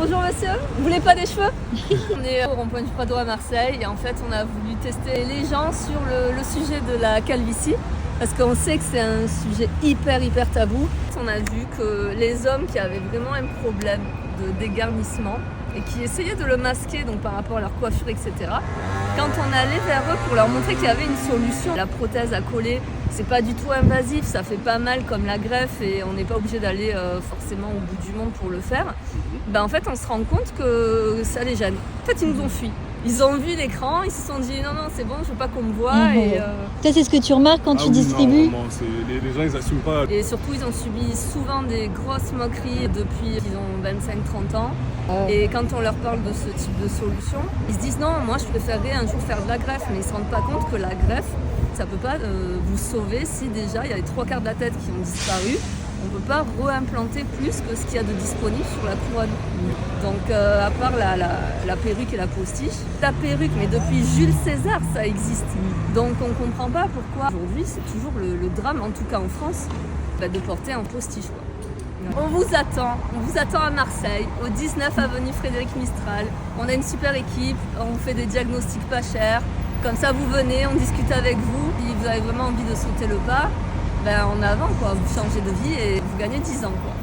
Bonjour monsieur, vous voulez pas des cheveux? On est au rond-point du Prado à Marseille et en fait on a voulu tester les gens sur le sujet de la calvitie parce qu'on sait que c'est un sujet hyper tabou. On a vu que les hommes qui avaient vraiment un problème de dégarnissement et qui essayaient de le masquer donc par rapport à leur coiffure etc. Quand on allait vers eux pour leur montrer qu'il y avait une solution, la prothèse à coller, c'est pas du tout invasif, ça fait pas mal comme la greffe et on n'est pas obligé d'aller forcément au bout du monde pour le faire. En fait on se rend compte que ça les gêne. En fait ils nous ont fui. Ils ont vu l'écran, ils se sont dit non c'est bon, je veux pas qu'on me voie. Ça c'est ce que tu remarques quand tu distribues? Non, les gens ils assument pas. Et surtout ils ont subi souvent des grosses moqueries depuis qu'ils ont 25-30 ans. Et quand on leur parle de ce type de solution, ils se disent non, moi je préférerais un jour faire de la greffe, mais ils se rendent pas compte que la greffe, ça peut pas vous sauver si déjà il y a les 3/4 de la tête qui ont disparu. On ne peut pas réimplanter plus que ce qu'il y a de disponible sur la couronne. Donc à part la perruque et la postiche, la perruque, mais depuis Jules César ça existe. Donc on ne comprend pas pourquoi aujourd'hui c'est toujours le drame, en tout cas en France, de porter un postiche. On vous attend à Marseille, au 19 avenue Frédéric Mistral. On a une super équipe, on fait des diagnostics pas chers. Comme ça vous venez, on discute avec vous. Si vous avez vraiment envie de sauter le pas, en avant quoi, vous changez de vie et vous gagnez 10 ans quoi.